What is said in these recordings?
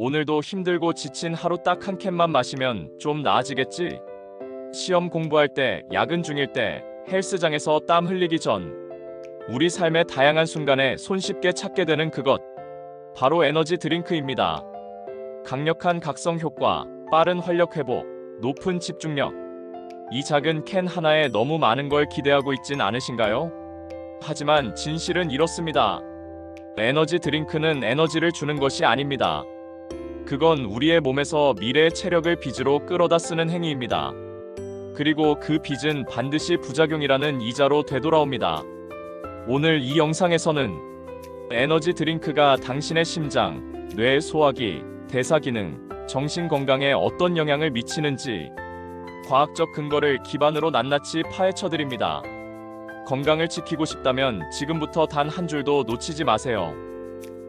오늘도 힘들고 지친 하루 딱 한 캔만 마시면 좀 나아지겠지? 시험 공부할 때, 야근 중일 때, 헬스장에서 땀 흘리기 전, 우리 삶의 다양한 순간에 손쉽게 찾게 되는 그것, 바로 에너지 드링크입니다. 강력한 각성 효과, 빠른 활력 회복, 높은 집중력. 이 작은 캔 하나에 너무 많은 걸 기대하고 있진 않으신가요? 하지만 진실은 이렇습니다. 에너지 드링크는 에너지를 주는 것이 아닙니다. 그건 우리의 몸에서 미래의 체력을 빚으로 끌어다 쓰는 행위입니다. 그리고 그 빚은 반드시 부작용이라는 이자로 되돌아옵니다. 오늘 이 영상에서는 에너지 드링크가 당신의 심장, 뇌 소화기, 대사 기능, 정신 건강에 어떤 영향을 미치는지 과학적 근거를 기반으로 낱낱이 파헤쳐 드립니다. 건강을 지키고 싶다면 지금부터 단 한 줄도 놓치지 마세요.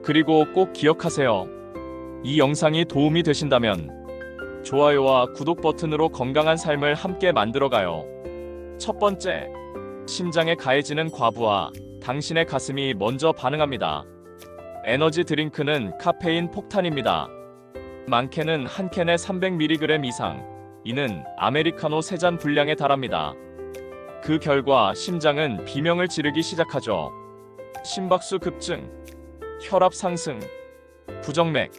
그리고 꼭 기억하세요. 이 영상이 도움이 되신다면 좋아요와 구독 버튼으로 건강한 삶을 함께 만들어가요. 첫 번째, 심장에 가해지는 과부하, 당신의 가슴이 먼저 반응합니다. 에너지 드링크는 카페인 폭탄입니다. 많게는 한 캔에 300mg 이상, 이는 아메리카노 3잔 분량에 달합니다. 그 결과 심장은 비명을 지르기 시작하죠. 심박수 급증, 혈압 상승, 부정맥,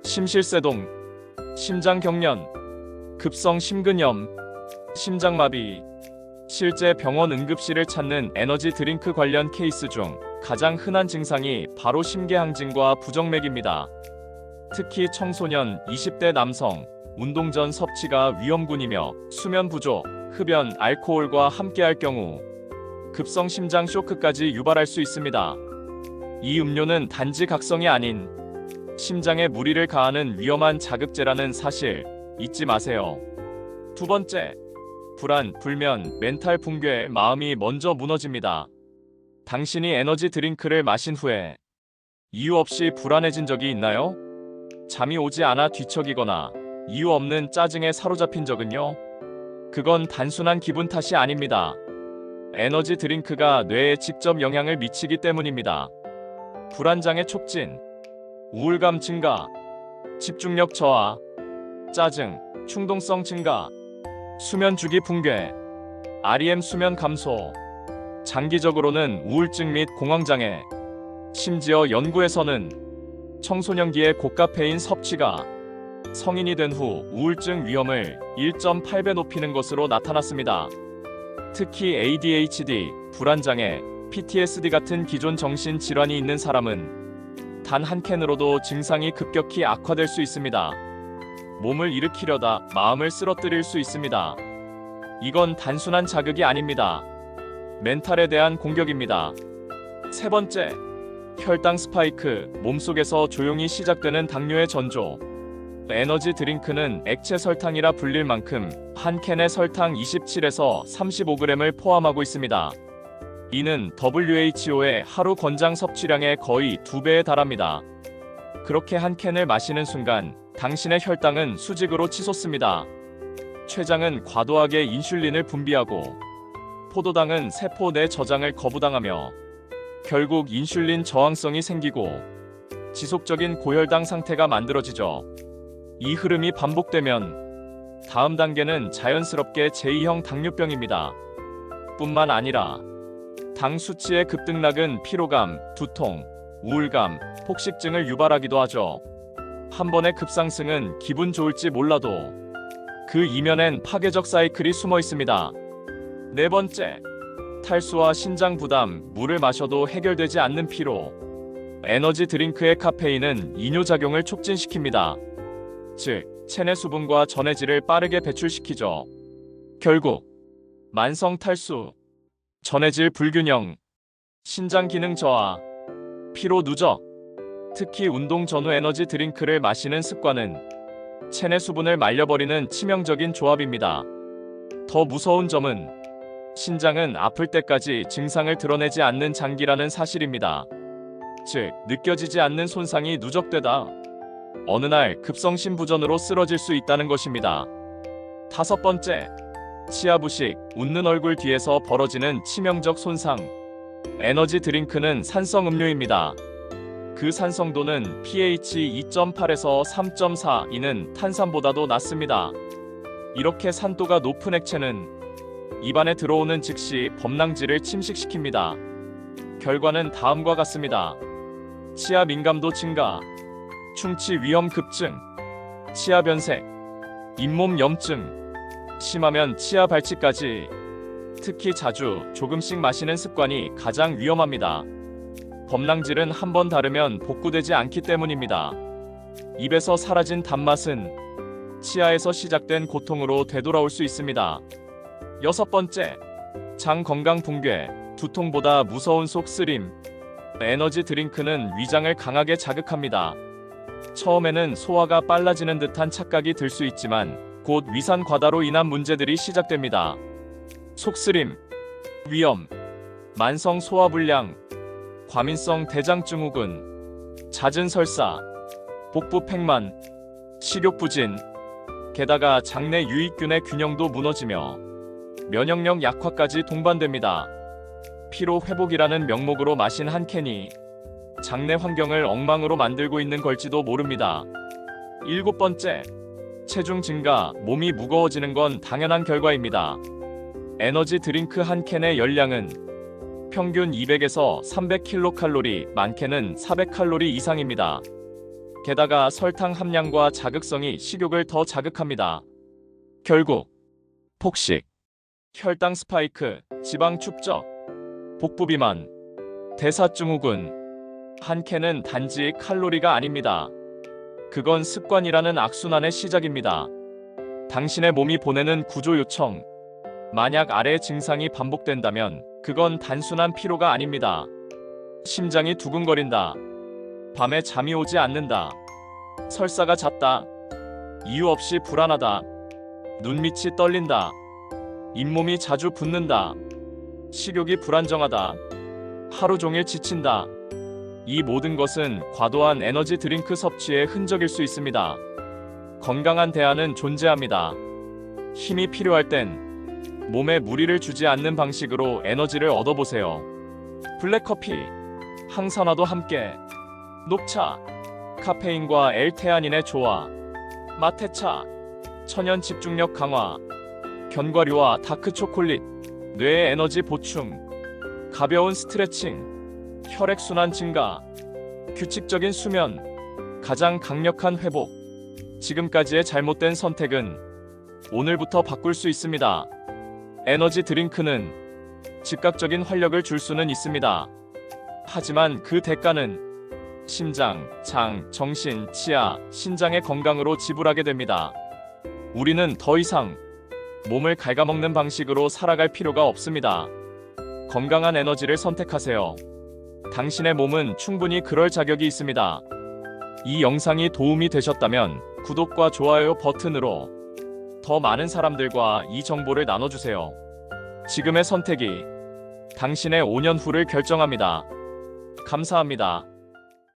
심실세동, 심장경련, 급성 심근염, 심장마비. 실제 병원 응급실을 찾는 에너지 드링크 관련 케이스 중 가장 흔한 증상이 바로 심계항진과 부정맥입니다. 특히 청소년, 20대 남성, 운동 전 섭취가 위험군이며 수면 부족, 흡연, 알코올과 함께할 경우 급성 심장 쇼크까지 유발할 수 있습니다. 이 음료는 단지 각성이 아닌 심장에 무리를 가하는 위험한 자극제라는 사실 잊지 마세요. 두 번째, 불안, 불면, 멘탈 붕괴, 마음이 먼저 무너집니다. 당신이 에너지 드링크를 마신 후에 이유 없이 불안해진 적이 있나요? 잠이 오지 않아 뒤척이거나 이유 없는 짜증에 사로잡힌 적은요? 그건 단순한 기분 탓이 아닙니다. 에너지 드링크가 뇌에 직접 영향을 미치기 때문입니다. 불안장애 촉진, 우울감 증가, 집중력 저하, 짜증, 충동성 증가, 수면 주기 붕괴, REM 수면 감소, 장기적으로는 우울증 및 공황장애, 심지어 연구에서는 청소년기의 고카페인 섭취가 성인이 된 후 우울증 위험을 1.8배 높이는 것으로 나타났습니다. 특히 ADHD, 불안장애, PTSD 같은 기존 정신질환이 있는 사람은 단 한 캔으로도 증상이 급격히 악화될 수 있습니다. 몸을 일으키려다 마음을 쓰러뜨릴 수 있습니다. 이건 단순한 자극이 아닙니다. 멘탈에 대한 공격입니다. 세 번째, 혈당 스파이크, 몸속에서 조용히 시작되는 당뇨의 전조. 에너지 드링크는 액체 설탕이라 불릴 만큼 한 캔에 설탕 27에서 35g을 포함하고 있습니다. 이는 WHO의 하루 권장 섭취량의 거의 2배에 달합니다. 그렇게 한 캔을 마시는 순간 당신의 혈당은 수직으로 치솟습니다. 췌장은 과도하게 인슐린을 분비하고 포도당은 세포 내 저장을 거부당하며 결국 인슐린 저항성이 생기고 지속적인 고혈당 상태가 만들어지죠. 이 흐름이 반복되면 다음 단계는 자연스럽게 제2형 당뇨병입니다. 뿐만 아니라 당 수치의 급등락은 피로감, 두통, 우울감, 폭식증을 유발하기도 하죠. 한 번의 급상승은 기분 좋을지 몰라도 그 이면엔 파괴적 사이클이 숨어 있습니다. 네 번째, 탈수와 신장 부담, 물을 마셔도 해결되지 않는 피로. 에너지 드링크의 카페인은 이뇨작용을 촉진시킵니다. 즉, 체내 수분과 전해질을 빠르게 배출시키죠. 결국 만성 탈수, 전해질 불균형, 신장 기능 저하, 피로 누적. 특히 운동 전후 에너지 드링크를 마시는 습관은 체내 수분을 말려버리는 치명적인 조합입니다. 더 무서운 점은 신장은 아플 때까지 증상을 드러내지 않는 장기라는 사실입니다. 즉, 느껴지지 않는 손상이 누적되다 어느 날 급성심부전으로 쓰러질 수 있다는 것입니다. 다섯 번째, 치아부식, 웃는 얼굴 뒤에서 벌어지는 치명적 손상. 에너지 드링크는 산성 음료입니다. 그 그 산성도는 pH 2.8에서 3.4, 이는 탄산보다도 낮습니다. 이렇게 산도가 높은 액체는 입안에 들어오는 즉시 범랑질을 침식시킵니다. 결과는 다음과 같습니다. 치아 민감도 증가, 충치 위험 급증, 치아 변색, 잇몸 염증, 심하면 치아 발치까지. 특히 자주 조금씩 마시는 습관이 가장 위험합니다. 범랑질은 한 번 다르면 복구되지 않기 때문입니다. 입에서 사라진 단맛은 치아에서 시작된 고통으로 되돌아올 수 있습니다. 6번째, 장 건강 붕괴, 두통보다 무서운 속 쓰림. 에너지 드링크는 위장을 강하게 자극합니다. 처음에는 소화가 빨라지는 듯한 착각이 들 수 있지만 곧 위산 과다로 인한 문제들이 시작됩니다. 속쓰림, 위염, 만성 소화불량, 과민성 대장증후군, 잦은 설사, 복부 팽만, 식욕 부진, 게다가 장내 유익균의 균형도 무너지며 면역력 약화까지 동반됩니다. 피로 회복이라는 명목으로 마신 한 캔이 장내 환경을 엉망으로 만들고 있는 걸지도 모릅니다. 7번째, 체중 증가, 몸이 무거워지는 건 당연한 결과입니다. 에너지 드링크 한 캔의 열량은 평균 200에서 300kcal, 많게는 400칼로리 이상입니다. 게다가 설탕 함량과 자극성이 식욕을 더 자극합니다. 결국 폭식, 혈당 스파이크, 지방 축적, 복부 비만, 대사증후군. 한 캔은 단지 칼로리가 아닙니다. 그건 습관이라는 악순환의 시작입니다. 당신의 몸이 보내는 구조 요청. 만약 아래의 증상이 반복된다면 그건 단순한 피로가 아닙니다. 심장이 두근거린다. 밤에 잠이 오지 않는다. 설사가 잦다. 이유 없이 불안하다. 눈밑이 떨린다. 잇몸이 자주 붓는다. 식욕이 불안정하다. 하루 종일 지친다. 이 모든 것은 과도한 에너지 드링크 섭취의 흔적일 수 있습니다. 건강한 대안은 존재합니다. 힘이 필요할 땐 몸에 무리를 주지 않는 방식으로 에너지를 얻어보세요. 블랙커피, 항산화도 함께, 녹차, 카페인과 L테아닌의 조화, 마테차, 천연 집중력 강화, 견과류와 다크초콜릿, 뇌의 에너지 보충, 가벼운 스트레칭, 혈액순환 증가, 규칙적인 수면, 가장 강력한 회복. 지금까지의 잘못된 선택은 오늘부터 바꿀 수 있습니다. 에너지 드링크는 즉각적인 활력을 줄 수는 있습니다. 하지만 그 대가는 심장, 장, 정신, 치아, 신장의 건강으로 지불하게 됩니다. 우리는 더 이상 몸을 갉아먹는 방식으로 살아갈 필요가 없습니다. 건강한 에너지를 선택하세요. 당신의 몸은 충분히 그럴 자격이 있습니다. 이 영상이 도움이 되셨다면 구독과 좋아요 버튼으로 더 많은 사람들과 이 정보를 나눠주세요. 지금의 선택이 당신의 5년 후를 결정합니다. 감사합니다.